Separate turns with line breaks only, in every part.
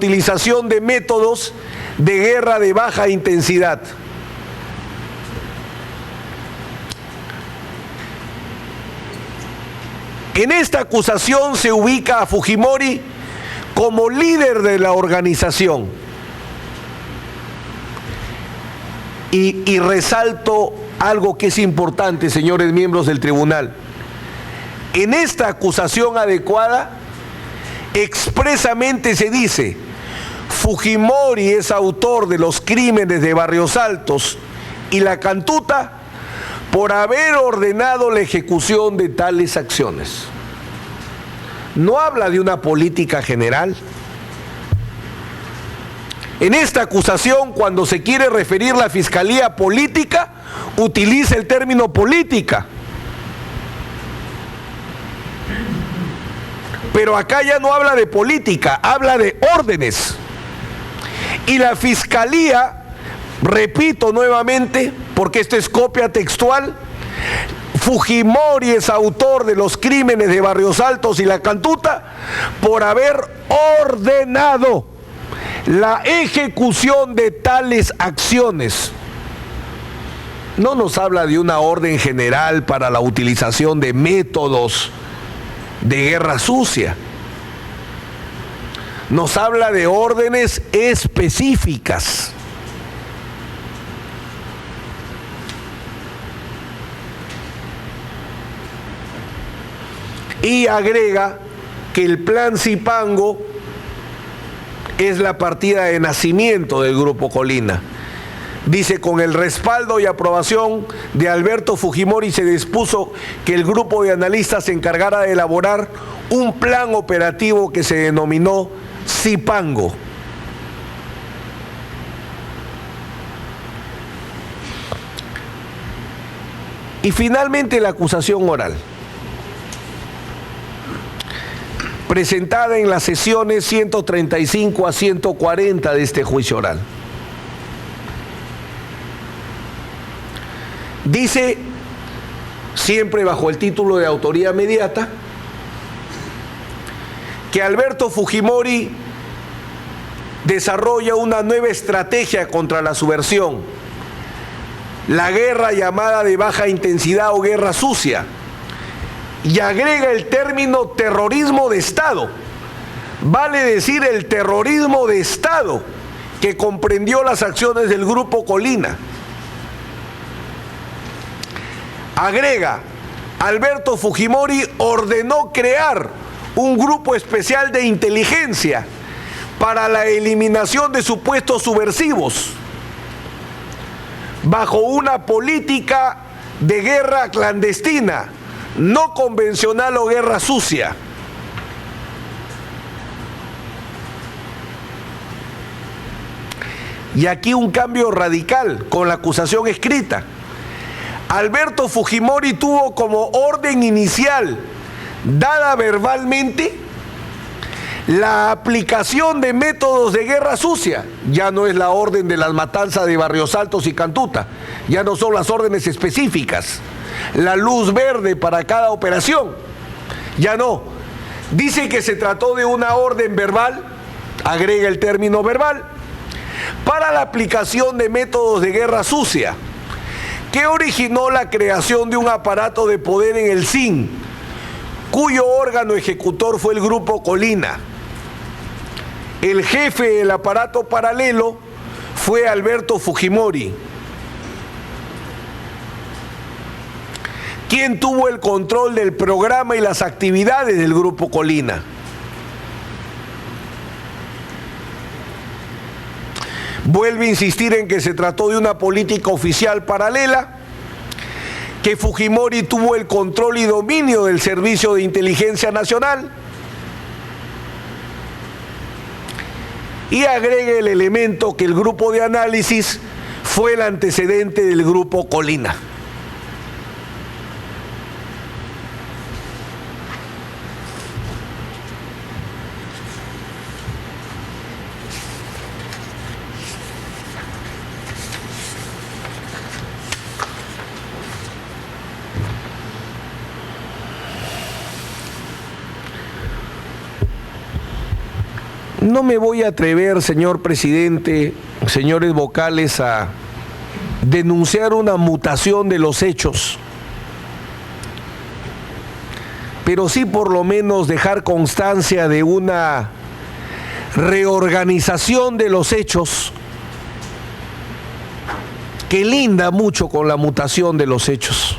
utilización de métodos de guerra de baja intensidad. En esta acusación se ubica a Fujimori como líder de la organización. Y resalto algo que es importante, señores miembros del tribunal. En esta acusación adecuada, expresamente se dice: Fujimori es autor de los crímenes de Barrios Altos y La Cantuta por haber ordenado la ejecución de tales acciones. No habla de una política general. En esta acusación, cuando se quiere referir la fiscalía política, utiliza el término política. Pero acá ya no habla de política, habla de órdenes. Y la fiscalía, repito nuevamente, porque esto es copia textual: Fujimori es autor de los crímenes de Barrios Altos y La Cantuta por haber ordenado la ejecución de tales acciones. No nos habla de una orden general para la utilización de métodos de guerra sucia. Nos habla de órdenes específicas. Y agrega que el plan Zipango es la partida de nacimiento del Grupo Colina. Dice: con el respaldo y aprobación de Alberto Fujimori se dispuso que el grupo de analistas se encargara de elaborar un plan operativo que se denominó Zipango. Y finalmente la acusación oral, presentada en las sesiones 135 a 140 de este juicio oral. Dice, siempre bajo el título de autoría mediata, que Alberto Fujimori desarrolla una nueva estrategia contra la subversión, la guerra llamada de baja intensidad o guerra sucia, y agrega el término terrorismo de Estado. Vale decir, el terrorismo de Estado que comprendió las acciones del Grupo Colina. Agrega: Alberto Fujimori ordenó crear un grupo especial de inteligencia para la eliminación de supuestos subversivos bajo una política de guerra clandestina, no convencional o guerra sucia. Y aquí un cambio radical con la acusación escrita. Alberto Fujimori tuvo como orden inicial, dada verbalmente, la aplicación de métodos de guerra sucia. Ya no es la orden de las matanzas de Barrios Altos y Cantuta, ya no son las órdenes específicas, la luz verde para cada operación, ya no. Dice que se trató de una orden verbal, agrega el término verbal, para la aplicación de métodos de guerra sucia, que originó la creación de un aparato de poder en el CIN, cuyo órgano ejecutor fue el Grupo Colina. El jefe del aparato paralelo fue Alberto Fujimori, quien tuvo el control del programa y las actividades del Grupo Colina. Vuelve a insistir en que se trató de una política oficial paralela, que Fujimori tuvo el control y dominio del Servicio de Inteligencia Nacional, y agrega el elemento que el grupo de análisis fue el antecedente del Grupo Colina. no me voy a atrever, señor presidente, señores vocales, a denunciar una mutación de los hechos, pero sí por lo menos dejar constancia de una reorganización de los hechos que linda mucho con la mutación de los hechos.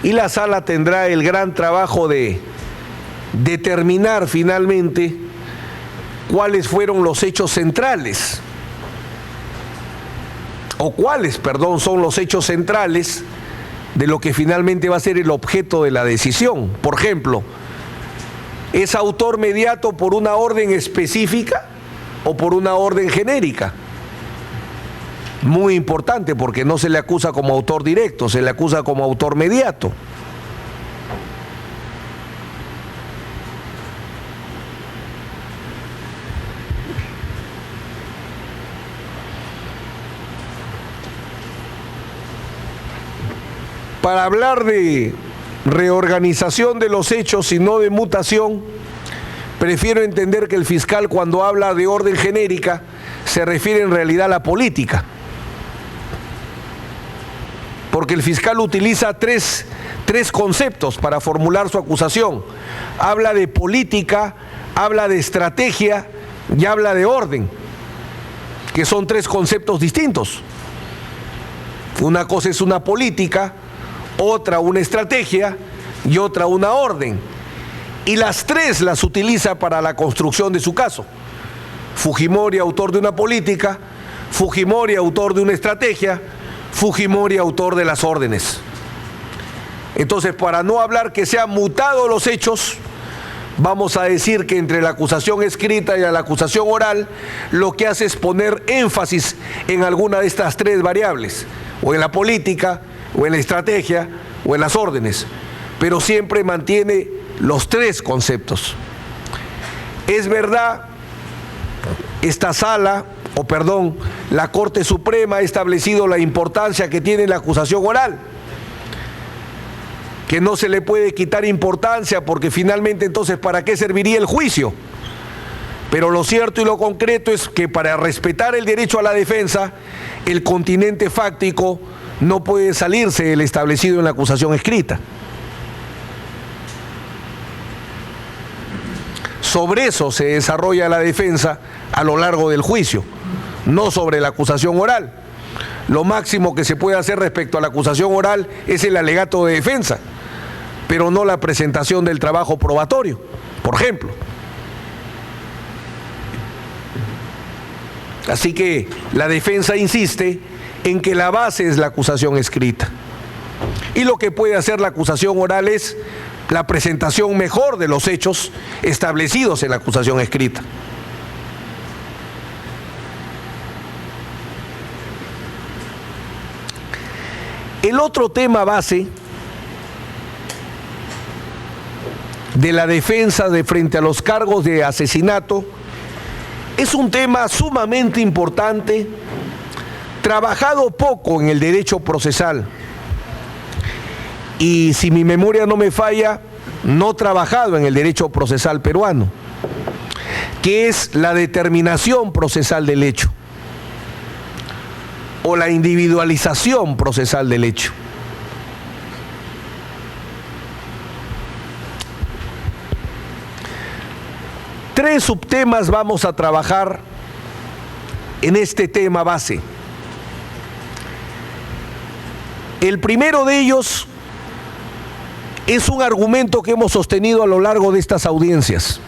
Y la sala tendrá el gran trabajo de determinar finalmente cuáles fueron los hechos centrales, o cuáles, perdón, son los hechos centrales de lo que finalmente va a ser el objeto de la decisión. Por ejemplo, ¿es autor mediato por una orden específica o por una orden genérica? Muy importante, porque no se le acusa como autor directo, se le acusa como autor mediato. Para hablar de reorganización de los hechos y no de mutación, prefiero entender que el fiscal, cuando habla de orden genérica, se refiere en realidad a la política. Porque el fiscal utiliza tres conceptos para formular su acusación. Habla de política, habla de estrategia y habla de orden, que son tres conceptos distintos. Una cosa es una política, otra una estrategia y otra una orden. Y las tres las utiliza para la construcción de su caso. Fujimori, autor de una política; Fujimori, autor de una estrategia; Fujimori, autor de las órdenes. Entonces, para no hablar que se han mutado los hechos, vamos a decir que entre la acusación escrita y la acusación oral, lo que hace es poner énfasis en alguna de estas tres variables, o en la política, o en la estrategia, o en las órdenes, pero siempre mantiene los tres conceptos. Es verdad, la Corte Suprema ha establecido la importancia que tiene la acusación oral, que no se le puede quitar importancia, porque finalmente entonces ¿para qué serviría el juicio? Pero lo cierto y lo concreto es que para respetar el derecho a la defensa, el continente fáctico no puede salirse del establecido en la acusación escrita. Sobre eso se desarrolla la defensa a lo largo del juicio, no sobre la acusación oral. Lo máximo que se puede hacer respecto a la acusación oral es el alegato de defensa, pero no la presentación del trabajo probatorio, por ejemplo. Así que la defensa insiste en que la base es la acusación escrita. Y lo que puede hacer la acusación oral es la presentación mejor de los hechos establecidos en la acusación escrita. El otro tema base de la defensa de frente a los cargos de asesinato es un tema sumamente importante, trabajado poco en el derecho procesal y, si mi memoria no me falla, no trabajado en el derecho procesal peruano, que es la determinación procesal del hecho o la individualización procesal del hecho. Tres subtemas vamos a trabajar en este tema base. El primero de ellos es un argumento que hemos sostenido a lo largo de estas audiencias.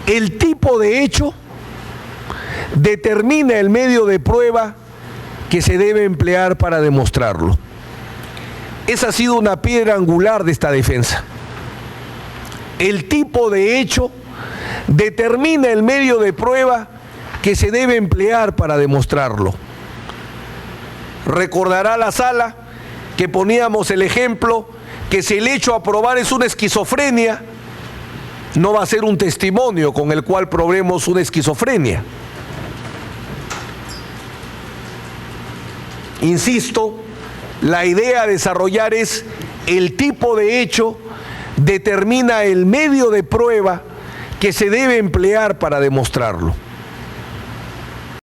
El tipo de hecho determina el medio de prueba que se debe emplear para demostrarlo. Esa ha sido una piedra angular de esta defensa. El tipo de hecho determina el medio de prueba que se debe emplear para demostrarlo. Recordará la sala que poníamos el ejemplo que si el hecho a probar es una esquizofrenia, no va a ser un testimonio con el cual probemos una esquizofrenia. Insisto, la idea a desarrollar es el tipo de hecho determina el medio de prueba que se debe emplear para demostrarlo.